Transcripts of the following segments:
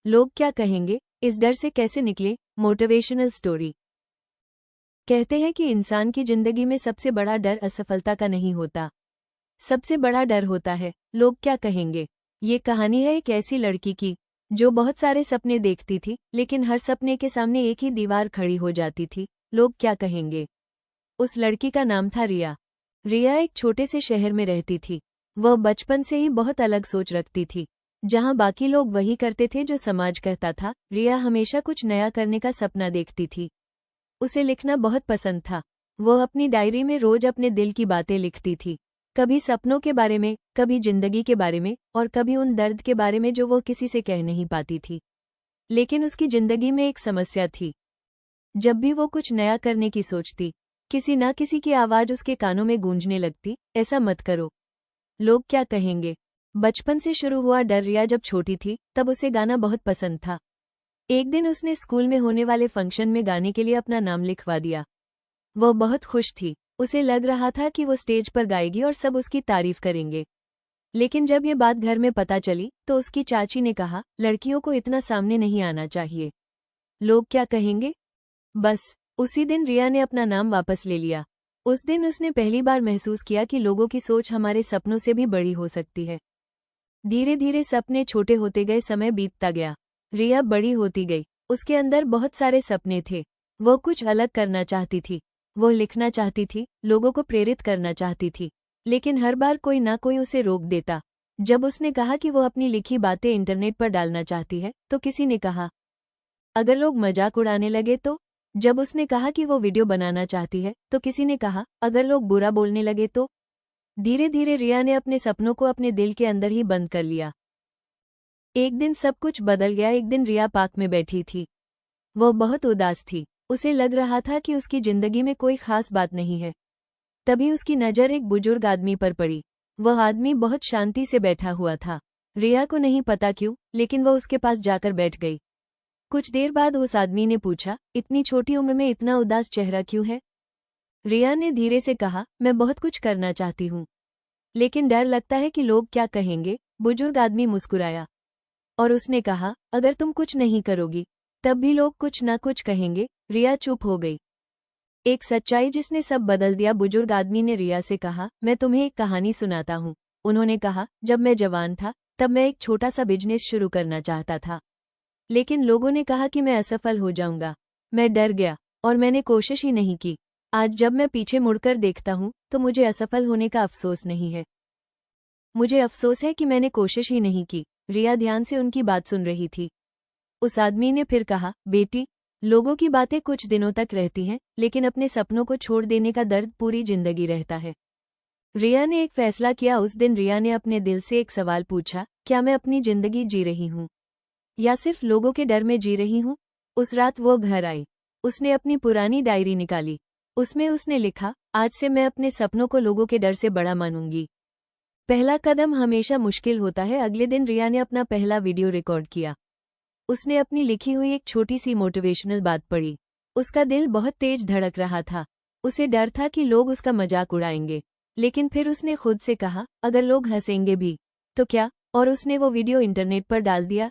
लोग क्या कहेंगे, इस डर से कैसे निकले। Motivational story. कहते हैं कि इंसान की जिंदगी में सबसे बड़ा डर असफलता का नहीं होता, सबसे बड़ा डर होता है लोग क्या कहेंगे। ये कहानी है एक ऐसी लड़की की जो बहुत सारे सपने देखती थी, लेकिन हर सपने के सामने एक ही दीवार खड़ी हो जाती थी, लोग क्या कहेंगे। उस लड़की का नाम था रिया। रिया एक छोटे से शहर में रहती थी। वह बचपन से ही बहुत अलग सोच रखती थी। जहां बाकी लोग वही करते थे जो समाज कहता था, रिया हमेशा कुछ नया करने का सपना देखती थी। उसे लिखना बहुत पसंद था। वह अपनी डायरी में रोज अपने दिल की बातें लिखती थी, कभी सपनों के बारे में, कभी जिंदगी के बारे में, और कभी उन दर्द के बारे में जो वो किसी से कह नहीं पाती थी। लेकिन उसकी जिंदगी में एक समस्या थी। जब भी वो कुछ नया करने की सोचती, किसी न किसी की आवाज उसके कानों में गूंजने लगती, ऐसा मत करो, लोग क्या कहेंगे। बचपन से शुरू हुआ डर। रिया जब छोटी थी तब उसे गाना बहुत पसंद था। एक दिन उसने स्कूल में होने वाले फंक्शन में गाने के लिए अपना नाम लिखवा दिया। वह बहुत खुश थी। उसे लग रहा था कि वो स्टेज पर गाएगी और सब उसकी तारीफ करेंगे। लेकिन जब ये बात घर में पता चली तो उसकी चाची ने कहा, लड़कियों को इतना सामने नहीं आना चाहिए, लोग क्या कहेंगे। बस उसी दिन रिया ने अपना नाम वापस ले लिया। उस दिन उसने पहली बार महसूस किया कि लोगों की सोच हमारे सपनों से भी बड़ी हो सकती है। धीरे धीरे सपने छोटे होते गए, समय बीतता गया। रिया बड़ी होती गई। उसके अंदर बहुत सारे सपने थे। वो कुछ अलग करना चाहती थी। वो लिखना चाहती थी, लोगों को प्रेरित करना चाहती थी, लेकिन हर बार कोई ना कोई उसे रोक देता। जब उसने कहा कि वो अपनी लिखी बातें इंटरनेट पर डालना चाहती है, तो किसी ने कहा, अगर लोग मजाक उड़ाने लगे तो। जब उसने कहा कि वो वीडियो बनाना चाहती है, तो किसी ने कहा, अगर लोग बुरा बोलने लगे तो। धीरे धीरे रिया ने अपने सपनों को अपने दिल के अंदर ही बंद कर लिया। एक दिन सब कुछ बदल गया। एक दिन रिया पार्क में बैठी थी। वह बहुत उदास थी। उसे लग रहा था कि उसकी जिंदगी में कोई खास बात नहीं है। तभी उसकी नज़र एक बुजुर्ग आदमी पर पड़ी। वह आदमी बहुत शांति से बैठा हुआ था। रिया को नहीं पता क्यों, लेकिन वह उसके पास जाकर बैठ गई। कुछ देर बाद उस आदमी ने पूछा, इतनी छोटी उम्र में इतना उदास चेहरा क्यों है। रिया ने धीरे से कहा, मैं बहुत कुछ करना चाहती हूँ, लेकिन डर लगता है कि लोग क्या कहेंगे। बुजुर्ग आदमी मुस्कुराया और उसने कहा, अगर तुम कुछ नहीं करोगी तब भी लोग कुछ ना कुछ कहेंगे। रिया चुप हो गई। एक सच्चाई जिसने सब बदल दिया। बुजुर्ग आदमी ने रिया से कहा, मैं तुम्हें एक कहानी सुनाता हूँ। उन्होंने कहा, जब मैं जवान था तब मैं एक छोटा सा बिजनेस शुरू करना चाहता था, लेकिन लोगों ने कहा कि मैं असफल हो जाऊंगा। मैं डर गया और मैंने कोशिश ही नहीं की। आज जब मैं पीछे मुड़कर देखता हूँ तो मुझे असफल होने का अफसोस नहीं है। मुझे अफसोस है कि मैंने कोशिश ही नहीं की। रिया ध्यान से उनकी बात सुन रही थी। उस आदमी ने फिर कहा, बेटी, लोगों की बातें कुछ दिनों तक रहती हैं, लेकिन अपने सपनों को छोड़ देने का दर्द पूरी जिंदगी रहता है। रिया ने एक फैसला किया। उस दिन रिया ने अपने दिल से एक सवाल पूछा, क्या मैं अपनी जिंदगी जी रही हूँ या सिर्फ लोगों के डर में जी रही हूँ। उस रात वो घर आई। उसने अपनी पुरानी डायरी निकाली। उसमें उसने लिखा, आज से मैं अपने सपनों को लोगों के डर से बड़ा मानूंगी। पहला कदम हमेशा मुश्किल होता है। अगले दिन रिया ने अपना पहला वीडियो रिकॉर्ड किया। उसने अपनी लिखी हुई एक छोटी सी मोटिवेशनल बात पढ़ी। उसका दिल बहुत तेज धड़क रहा था। उसे डर था कि लोग उसका मजाक उड़ाएंगे, लेकिन फिर उसने खुद से कहा, अगर लोग हंसेंगे भी तो क्या। और उसने वो वीडियो इंटरनेट पर डाल दिया।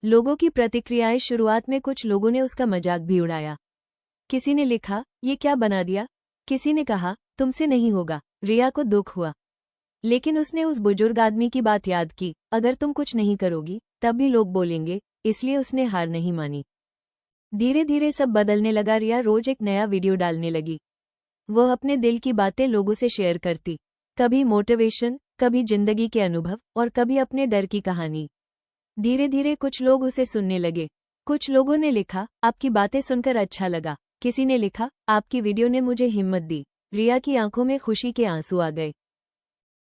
लोगों की प्रतिक्रियाएं। शुरुआत में कुछ लोगों ने उसका मजाक भी उड़ाया। किसी ने लिखा, ये क्या बना दिया। किसी ने कहा, तुमसे नहीं होगा। रिया को दुख हुआ, लेकिन उसने उस बुजुर्ग आदमी की बात याद की, अगर तुम कुछ नहीं करोगी तब भी लोग बोलेंगे, इसलिए उसने हार नहीं मानी। धीरे धीरे सब बदलने लगा। रिया रोज एक नया वीडियो डालने लगी। वह अपने दिल की बातें लोगों से शेयर करती, कभी मोटिवेशन, कभी जिंदगी के अनुभव और कभी अपने डर की कहानी। धीरे धीरे कुछ लोग उसे सुनने लगे। कुछ लोगों ने लिखा, आपकी बातें सुनकर अच्छा लगा। किसी ने लिखा, आपकी वीडियो ने मुझे हिम्मत दी। रिया की आंखों में खुशी के आंसू आ गए।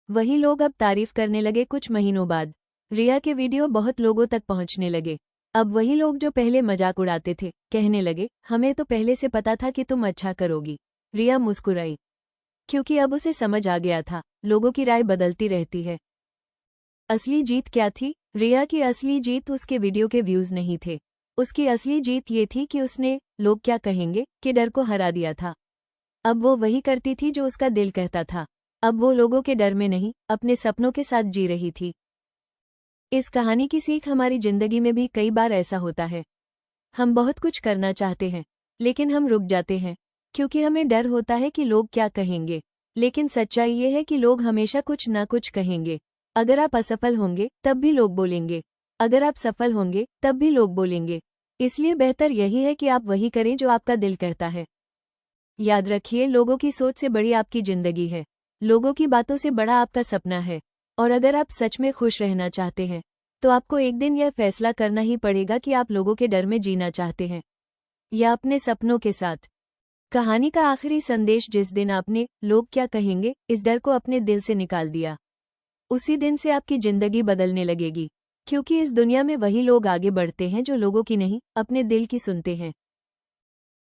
वही लोग अब तारीफ करने लगे। कुछ महीनों बाद रिया के वीडियो बहुत लोगों तक पहुंचने लगे। अब वही लोग जो पहले मजाक उड़ाते थे कहने लगे, हमें तो पहले से पता था कि तुम अच्छा करोगी। रिया मुस्कुराई, क्योंकि अब उसे समझ आ गया था, लोगों की राय बदलती रहती है। असली जीत क्या थी। रिया की असली जीत उसके वीडियो के व्यूज नहीं थे। उसकी असली जीत ये थी कि उसने लोग क्या कहेंगे के डर को हरा दिया था। अब वो वही करती थी जो उसका दिल कहता था। अब वो लोगों के डर में नहीं, अपने सपनों के साथ जी रही थी। इस कहानी की सीख हमारी जिंदगी में भी कई बार ऐसा होता है। हम बहुत कुछ करना चाहते हैं, लेकिन हम रुक जाते हैं, क्योंकि हमें डर होता है कि लोग क्या कहेंगे। लेकिन सच्चाई ये है कि लोग हमेशा कुछ ना कुछ कहेंगे। अगर आप असफल होंगे तब भी लोग बोलेंगे, अगर आप सफल होंगे तब भी लोग बोलेंगे। इसलिए बेहतर यही है कि आप वही करें जो आपका दिल कहता है। याद रखिए, लोगों की सोच से बड़ी आपकी जिंदगी है, लोगों की बातों से बड़ा आपका सपना है। और अगर आप सच में खुश रहना चाहते हैं तो आपको एक दिन यह फैसला करना ही पड़ेगा कि आप लोगों के डर में जीना चाहते हैं या अपने सपनों के साथ। कहानी का आखिरी संदेश, जिस दिन आपने लोग क्या कहेंगे इस डर को अपने दिल से निकाल दिया, उसी दिन से आपकी जिंदगी बदलने लगेगी। क्योंकि इस दुनिया में वही लोग आगे बढ़ते हैं जो लोगों की नहीं, अपने दिल की सुनते हैं।